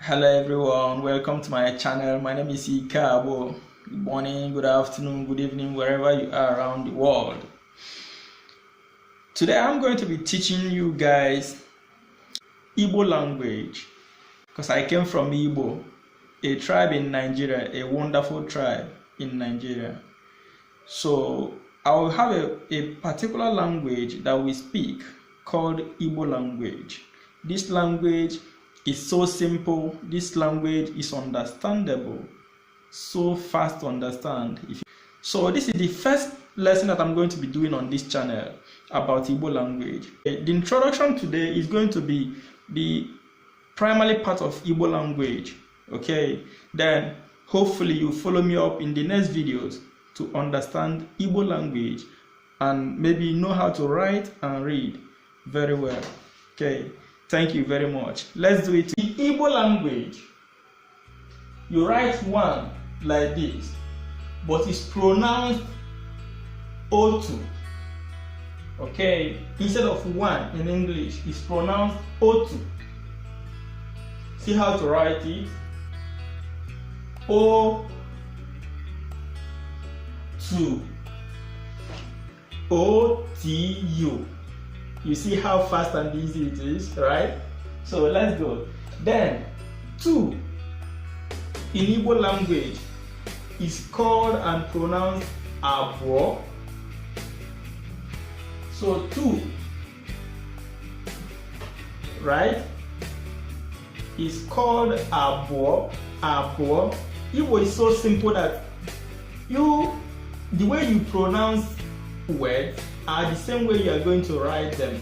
Hello everyone, welcome to my channel. My name is Agbo. Good morning, good afternoon, good evening, wherever you are around the world. Today I'm going to be teaching you guys Igbo language because I came from Igbo, a tribe in Nigeria, a wonderful tribe in Nigeria. So I will have a particular language that we speak called Igbo language. This language is so simple, this language is understandable, so fast to understand. So this is the first lesson that I'm going to be doing on this channel about Igbo language. The introduction today is going to be the primary part of Igbo language. Okay, then hopefully you follow me up in the next videos to understand Igbo language and maybe know how to write and read very well. Okay. Thank you very much. Let's do it. In Igbo language, you write one like this, but it's pronounced O2. Okay? Instead of one in English, it's pronounced O2. See how to write it? O2. O-T-U. You see how fast and easy it is, right? So let's go. Then, 2 in Igbo language is called and pronounced Agbo. So 2, right, is called Agbo. Agbo. Igbo is so simple that the way you pronounce words are the same way you are going to write them.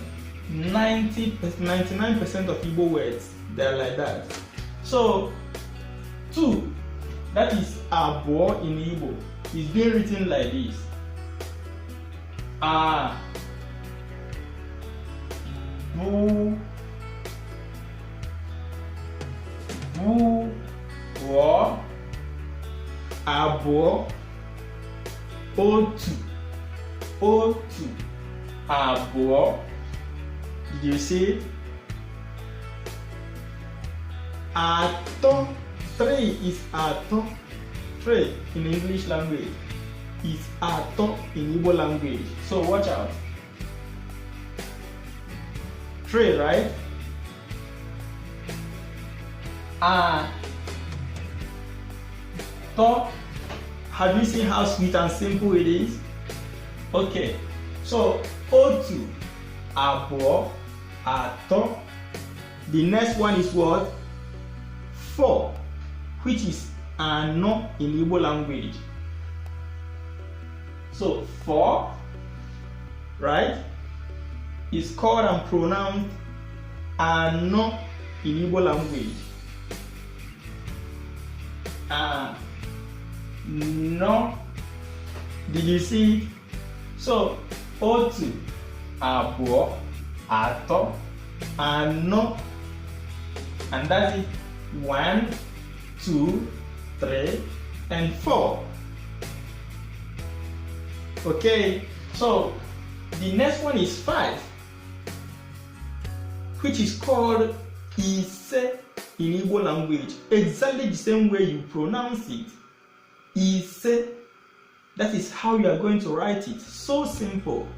99% of Igbo words, they're like that. So 2, that is Agbo in Igbo, is being written like this. A, Bu, Bu, Wo, Agbo, O2. O2, Agbo. Did you see it? Ato, 3 is Ato. 3 in English language is Ato in Igbo language. So watch out. 3, right? To. Have you seen how sweet and simple it is? Okay, so O2, Agbo, Ato. The next one is what? 4, which is Ano in Igbo language. So 4, right, is called and pronounced Ano in Igbo language. No. Did you see it? So, O2, Agbo, Ato, Ano, and that's it. 1, 2, 3, and 4. Okay, so the next one is 5, which is called Ise in Igbo language. Exactly the same way you pronounce it. Ise. That is how you are going to write it. So simple.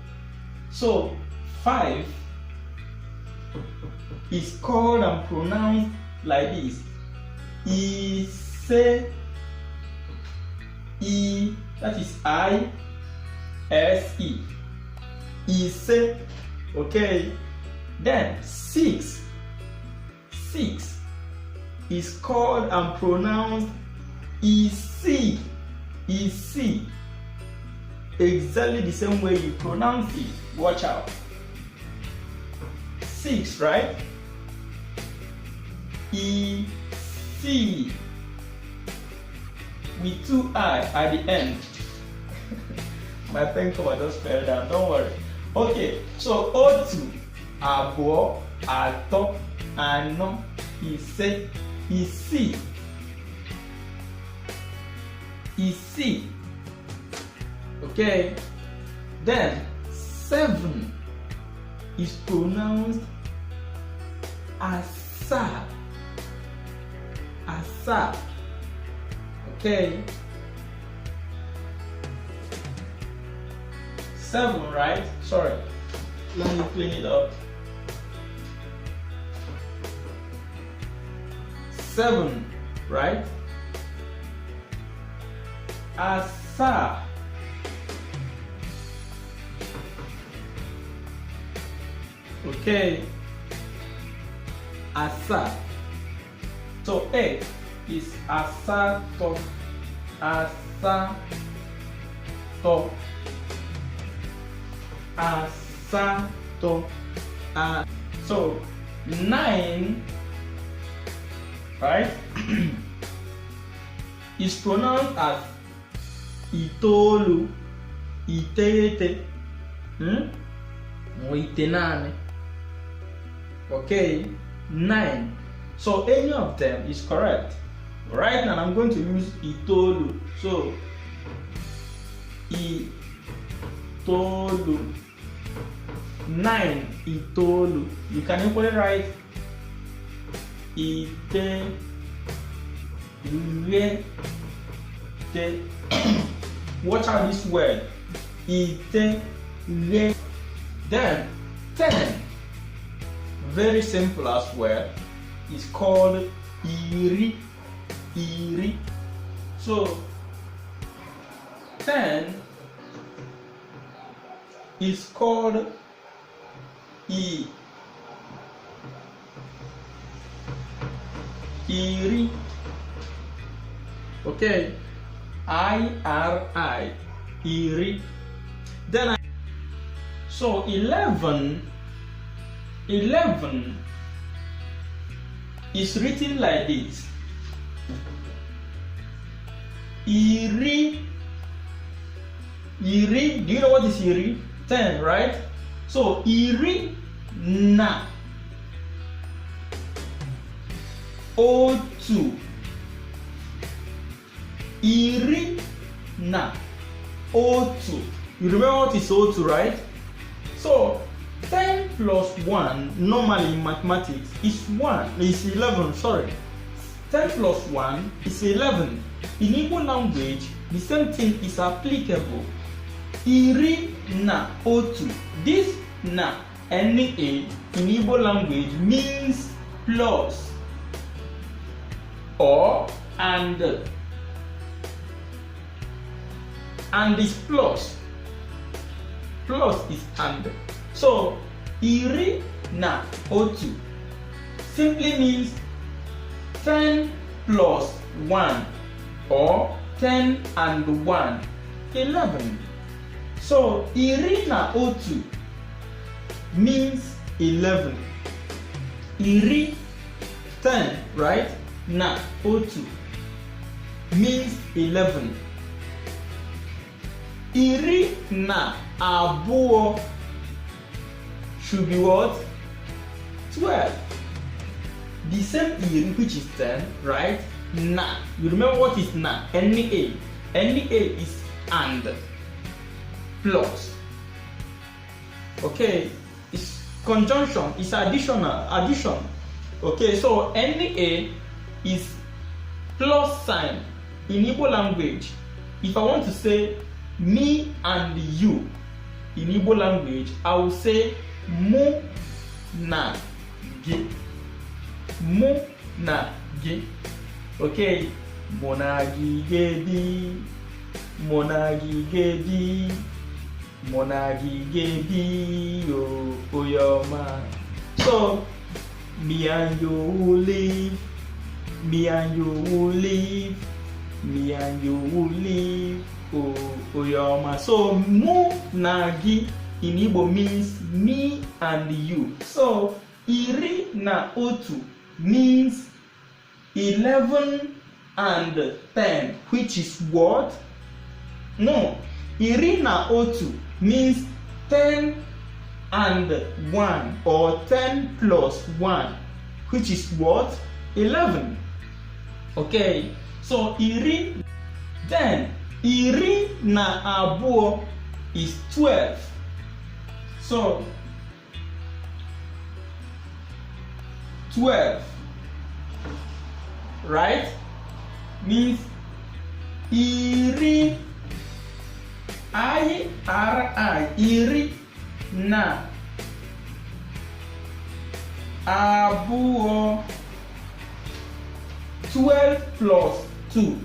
So 5 is called and pronounced like this. Ise. E. That is I-S-E. Ise. Okay. Then 6. 6 is called and pronounced Isi. Isi. Exactly the same way you pronounce it. Watch out. 6, right? E-C. With 2 I at the end. My pen cover just fell down, don't worry. Okay, so O2, Agbo, Ato, Ano, Ise, Isi. Isi. Okay, then 7 is pronounced Asa. asa. Okay. 7, right? Sorry. Let me clean it up. 7, right? Asa. Okay. Asa. So 8 is asato. Asato. Asato. So 9, right, is pronounced as itolu, itete, itenane. Okay, 9. So any of them is correct. Right now I'm going to use itolu. So itolu. 9, itolu. You can equally write ite, re, te. Watch out this word. Ite, re. Then 10, very simple as well, is called iri. Iri. So 10 is called iri. Okay, iri, iri. Then so 11 is written like this. Iri. Iri. Do you know what is iri? 10, right? So iri na otu. Iri na otu. You remember what is otu, right? So 10 plus 1 normally in mathematics is 11, sorry. 10 plus 1 is 11. In Igbo language, the same thing is applicable. Iri na otu. This na, na, in Igbo language means plus or and is plus. Plus is and. So iri na otu simply means 10 plus 1 or 10 and 1, 11. So iri na otu means 11. Iri, 10, right? Na otu means 11. Iri na abuo should be what? 12. The same iri, which is 10, right? Na. You remember what is na? Na. Na is and plus. Okay, it's conjunction, it's addition. Okay, so Na is plus sign. In Igbo language, if I want to say me and you in Igbo language, I will say mu na gi. Mu na gi. Okay, monagi gebi, monagi gebi, monagi gebi, oyoma. So me and you will live, me and you will live, me and you will live, oyoma. So mu na gi in Igbo means me and you. So iri na otu means 11 and 10, which is what? No, iri na otu means 10 and 1 or 10 plus 1, which is what? 11. Okay, so iri. Then iri na abuo is 12. So 12, right? means iri. I-R-I, iri na abụọ. 12 plus 2.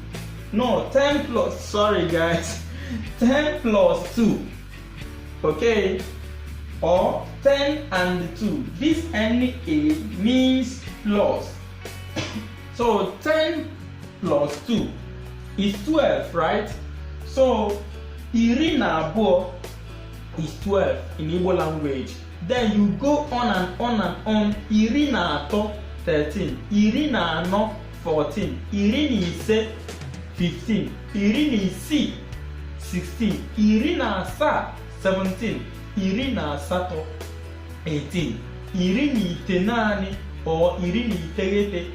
No, 10 plus, sorry guys. 10 plus 2. Okay? Or 10 and 2. This NA means plus. So 10 plus 2 is 12, right? So iri na abụọ is 12 in Igbo language. Then you go on and on and on. Iri na atọ 13, iri na anọ 14, iri na ise 15, iri na isii 16, iri na asaa 17, iri na asatọ 18, iri na itenaani or iri na iteghete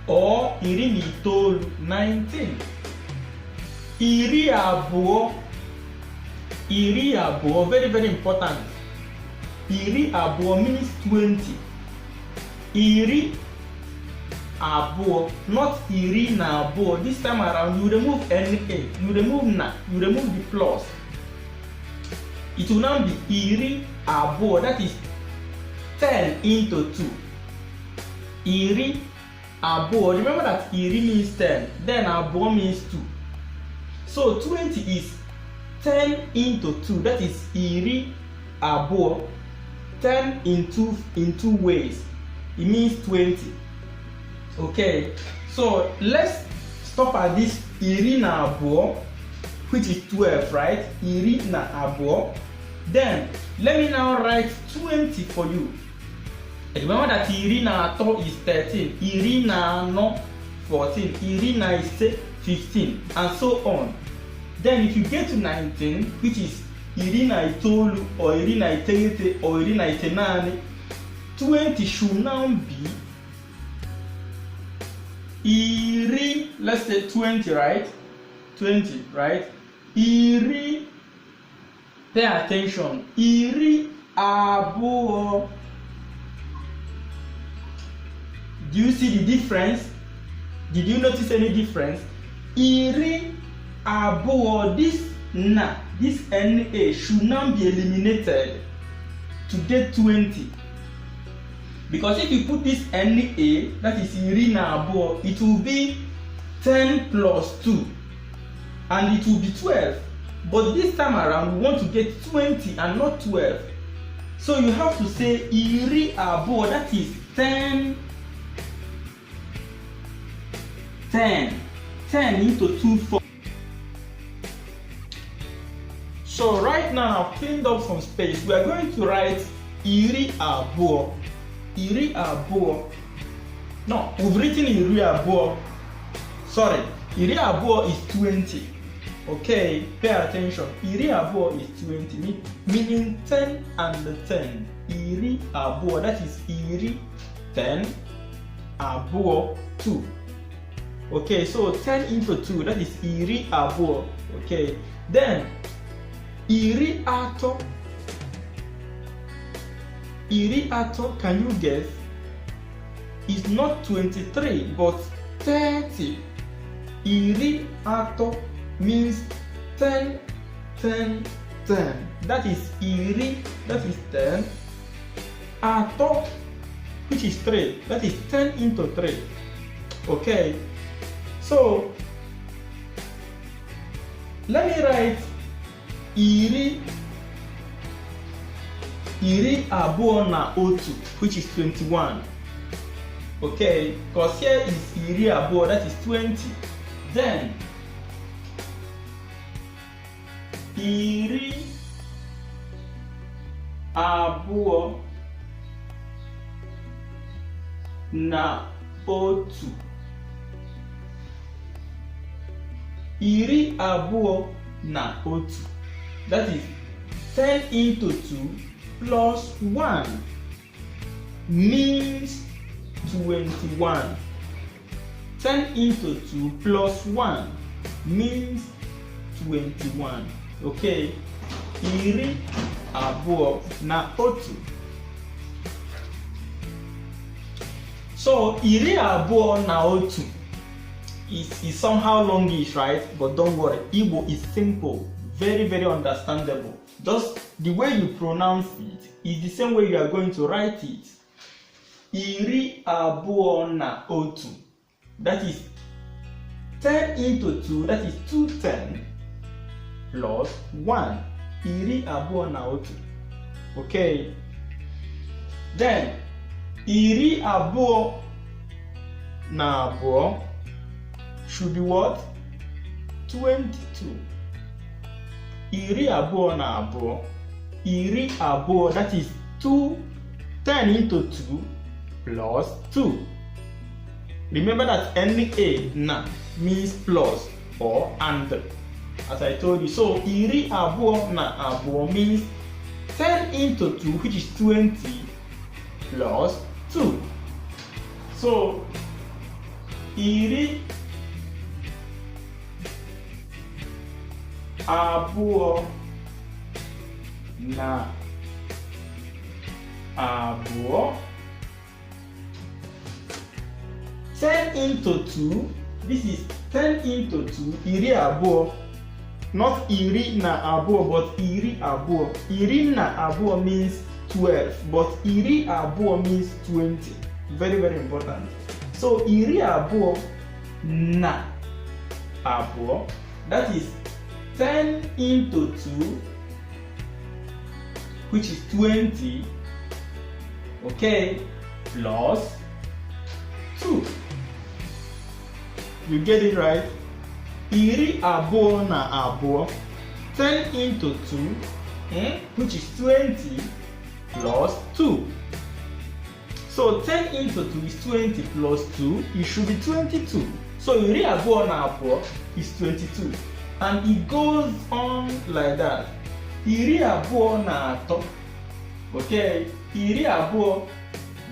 or iri na itoolu 19. Iri abụọ, very very important. Iri abụọ means 20. Iri abụọ, not iri na abụọ. This time around you remove NA, you remove na, you remove the plus. It will now be iri abụọ, that is 10 into 2. Iri abụọ, remember that iri means 10, then abụọ means 2. So 20 is 10 into 2, that is iri abụọ. 10 in two ways, it means 20. Okay, so let's stop at this iri na abụọ, which is 12, right? Iri na abụọ. Then let me now write 20 for you. Remember that iri na atọ is 13, iri na anọ 14, iri na ise 15, and so on. Then if you get to 19, which is iri na itoolu or iri na iteghete or iri na itenaani, 20 should now be iri, let's say 20, right? 20, right? Iri, pay attention, iri abụọ. Do you see the difference? Did you notice any difference? Iri abụọ, this na, this NA should now be eliminated to get 20. Because if you put this NA, that is iri na abụọ, it will be 10 plus 2 and it will be 12. But this time around we want to get 20 and not 12. So you have to say iri abụọ, that is 10 into 2 4. So right now I've cleaned up some space. We are going to write iri abụọ. Iri abụọ. No, we've written iri abụọ. Sorry, iri abụọ is 20. Okay, pay attention. Iri abụọ is 20, meaning 10 and 10. Iri abụọ, that is iri 10, abụọ 2. Okay, so 10 into 2, that is iri abụọ. Okay, then iri atọ. Iri atọ, can you guess? It's not 23 but 30. Iri atọ means 10, 10, 10. That is iri, that is 10. Atọ, which is 3, that is 10 into 3. Okay, so let me write iri abụọ na otu, which is 21. Okay, because here is iri abụọ, that is 20. Then iri abụọ na otu. Iri abụọ na otu, that is 10 into 2 plus 1 means 21. 10 into 2 plus 1 means 21. Okay, iri abụọ na otu. So iri abụọ na otu is somehow longish, right? But don't worry, Igbo is simple, very, very understandable. Just the way you pronounce it is the same way you are going to write it. Iri abụọ na otu. That is 10 into 2, that is 210 plus 1. Iri abụọ na otu. Okay. Then, iri abụọ na abụọ should be what? 22. Iri abụọ na abụọ. Iri abụọ, that is 2, 10 into 2 plus 2. Remember that NA na means plus or and, as I told you. So iri abụọ na abụọ means 10 into 2, which is 20 plus 2. So iri abụọ na abụọ. 10 into 2, this is 10 into 2, iri abụọ. Not iri na abụọ, but iri abụọ. Iri na abụọ means 12, but iri abụọ means 20. Very, very important. So iri abụọ na abụọ, that is 10 into 2, which is 20, okay, plus 2. You get it right? Iri abụọ na abụọ, 10 into 2, which is 20, plus 2. So 10 into 2 is 20 plus 2, it should be 22. So iri abụọ na abụọ is 22. And it goes on like that. Iri abụọ na atọ. Okay, iri abụọ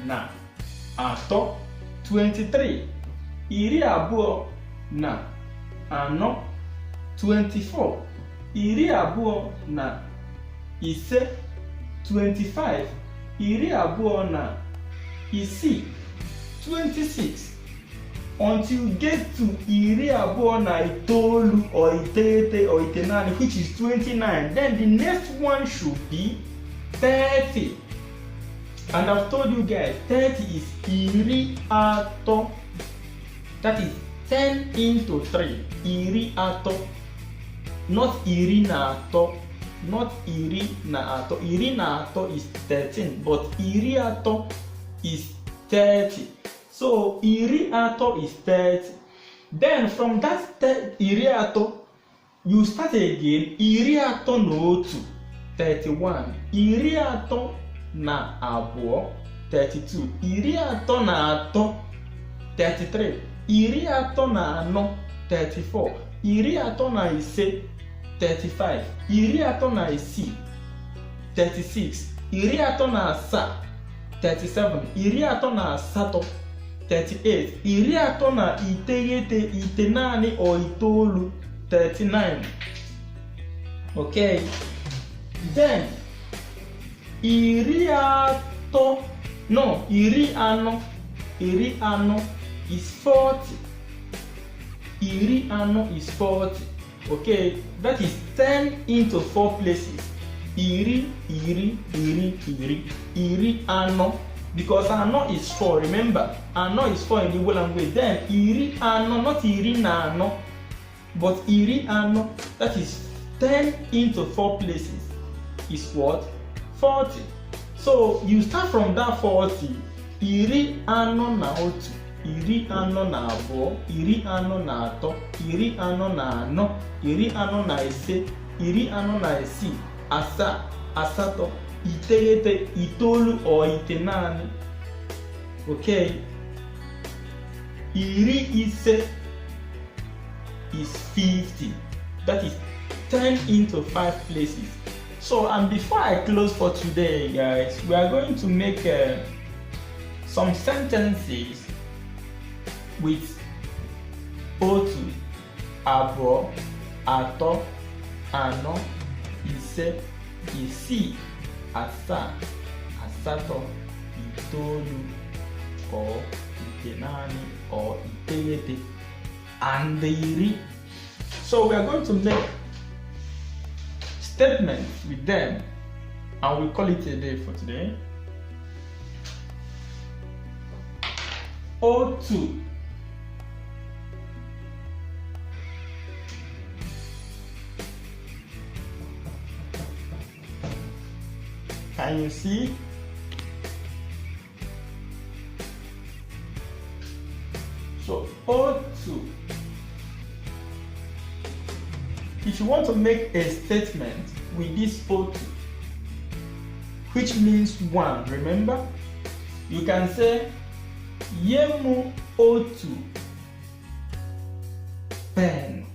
na atọ, 23. Iri abụọ na anọ, 24. Iri abụọ na ise, 25. Iri abụọ na isii, 26. Until you get to iri abụọ na itoolu or iteghete or itenani, which is 29. Then the next one should be 30. And I've told you guys, 30 is iri atọ. That is 10 into 3. Iri atọ. Not iri na atọ. Not iri na atọ. Iri na atọ is 13. But iri atọ is 30. So iri atọ is 30. Then from that iri atọ, you start again. Iri atọ na otu, 31. Iri atọ na abụọ, 32. Iri atọ na atọ, 33. Iri atọ na anọ, 34. Iri atọ na ise, 35. Iri atọ na isii, 36. Iri atọ na asaa, 37. Iri atọ na asatọ, 38. Iri atọ na iteghete, itenani or itoolu, 39. Okay. Then iri anọ is 40. Iri anọ is 40. Okay, that is 10 into 4 places. Iri anọ. Because anọ is 4, remember, anọ is 4 in Igbo language. Then iri anọ, not iri na anọ, but iri anọ, that is 10 into 4 places is what? 40. So you start from that 40. Iri anọ na otu, iri anọ na abụọ, iri anọ na atọ, iri anọ na anọ, iri anọ na ise, iri anọ na isii, asaa, asatọ, iteghete, itoolu or itenani. Okay. Iri ise is 50. That is 10 into 5 places. So, and before I close for today, guys, we are going to make some sentences with otu, abụọ, atọ, anọ, ise, isii, asaa, asatọ, itoolu, or itenani, or iteghete. and iri. So we are going to make statements with them, and we'll call it a day for today. O2. Can you see? So O2. If you want to make a statement with this O2, which means 1, remember? You can say Yemu O2 pen.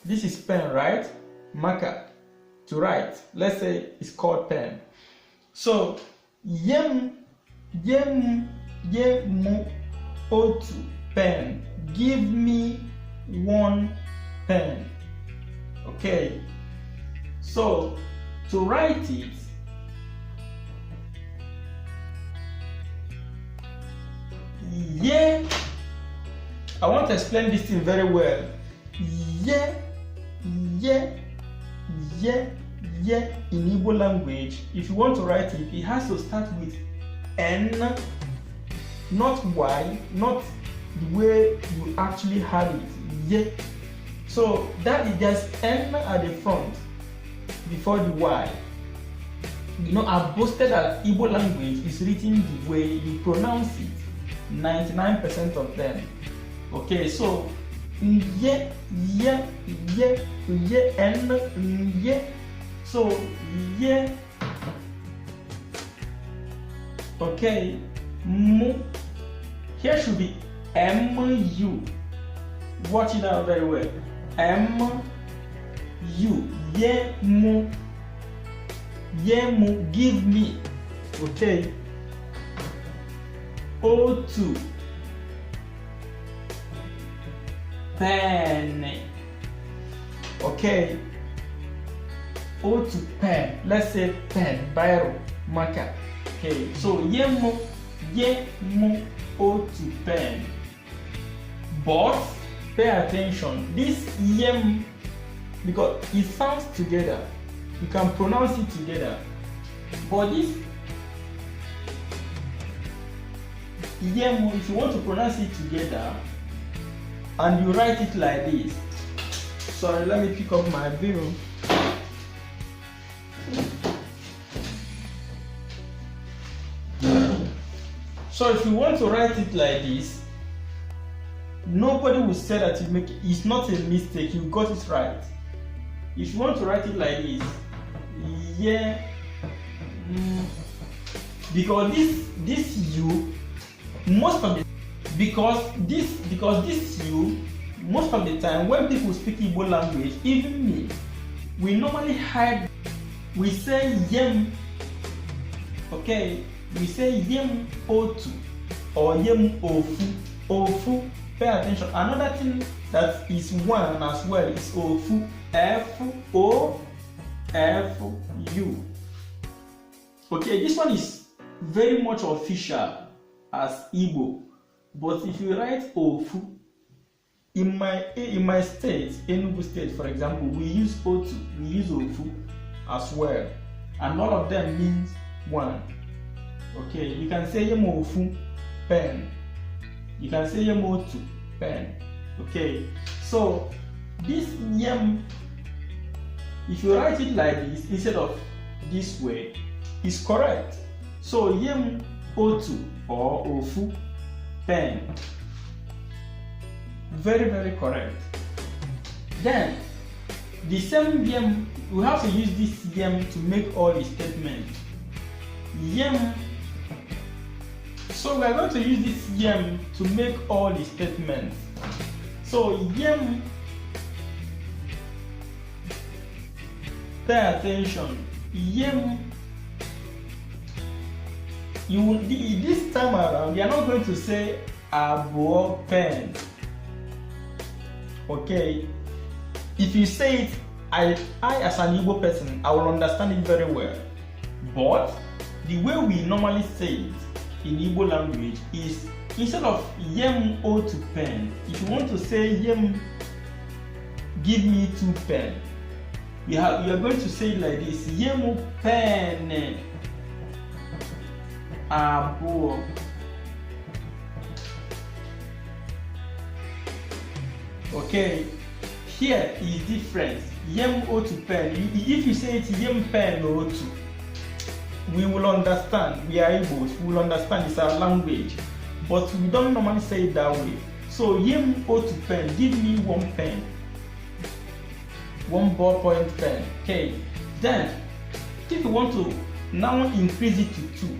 This is pen, right? Marker to write. Let's say it's called pen. So Yemu O2 pen. Give me 1 pen. Okay. So to write it, yeah, I want to explain this thing very well. Yeah, in Igbo language, if you want to write it, it has to start with N, not Y, not the way you actually have it. Yeah. So that is just N at the front before the Y. You know, I've boasted that Igbo language is written the way you pronounce it. 99% of them. Okay, so N. So okay, mu. Here should be MU. Watch it out very well. MU. Yemu. Give me. Okay. O2 pen. Okay. O2 pen. Let's say pen, biro, marker. Okay. So Yemu O2 pen. But pay attention. This Yem, because it sounds together, you can pronounce it together. But this Yemu, if you want to pronounce it together and you write it like this. Sorry, let me pick up my view. So if you want to write it like this, nobody will say that you make it. It's not a mistake, you got it right. If you want to write it like this, yeah, because this U, most of the this U, most of the time when people speak Igbo language, even me, we normally hide. We say Yem. Okay, we say Yem O2 or Yem Ofu. Ofu. Pay attention. Another thing that is 1 as well is Ofu. F-O-F-U. Okay, this one is very much official as Igbo. But if you write Ofu, in my state, Enugu state, for example, we use O2, we use Ofu as well. And all of them means 1. Okay, you can say Yemo Ofu pen. You can say Yemo O2 pen. Okay, so this Yem, if you write it like this instead of this way, is correct. So Yem O2 or Ofu pen. Very, very correct. Then the same Yem, we have to use this Yem to make all the statements. Yem. So we are going to use this Yem to make all the statements. So Yem, pay attention. Yem, you will, this time around, you are not going to say Agbo pen. Okay, if you say it, I as an Igbo person, I will understand it very well. But the way we normally say it in Igbo language is instead of yem otu pen, if you want to say yem give me 2 pen, you are going to say it like this: yem pen Agbo. Okay, here is different. Yem otu pen. If you say it yem pen otu, we will understand. We are Igbos. We will understand. It's our language, but we don't normally say it that way. So yem otu pen. Give me 1 pen. 1 ballpoint pen. Okay. Then, if you want to now increase it to 2,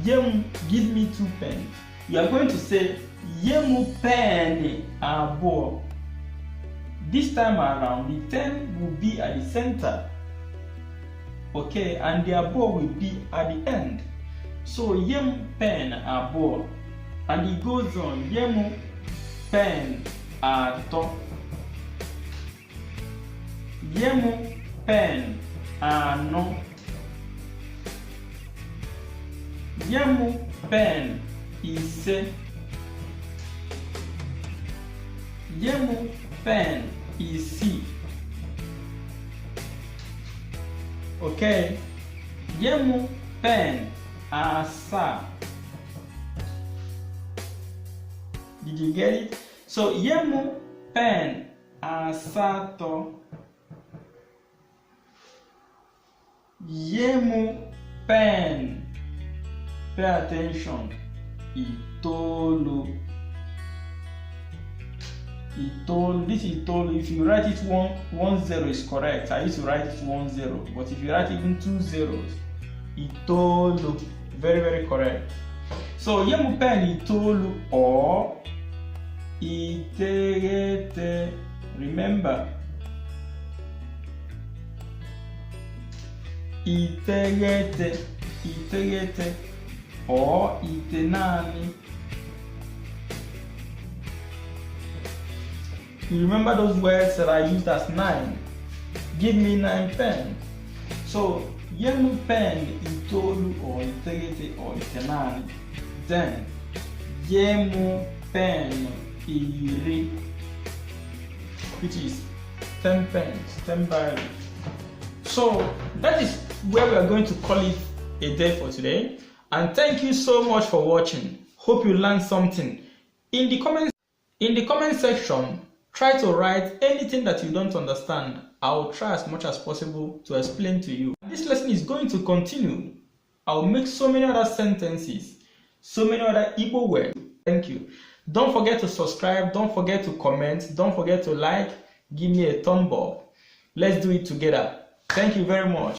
yem give me 2 pens. You are going to say yem pen Agbo. This time around, the 10 will be at the center, okay, and the Agbo will be at the end. So yem pen Agbo, and it goes on: yem pen ato, yem pen ano, yem pen ise, yem pen isi. Okay, yem pen asa. Did you get it? So yem pen asato, yem pen, pay attention, itolu. This is Itolu. If you write it 1 0 is correct. I used to write it 1 0, but if you write even 2 zeros, Itolu, very, very correct. So yemu pen Itolu or iterete. Remember, iterete or itenani. You remember those words that I used as 9? Give me 9 pens. So yemu pen itolu or iterete or itenani. Then yemu pen iri, which is 10 pens, 10 barrels. So that is where we are going to call it a day for today. And thank you so much for watching. Hope you learned something. In the comment section, try to write anything that you don't understand. I will try as much as possible to explain to you. This lesson is going to continue. I will make so many other sentences, so many other Igbo words. Thank you. Don't forget to subscribe. Don't forget to comment. Don't forget to like. Give me a thumb up. Let's do it together. Thank you very much.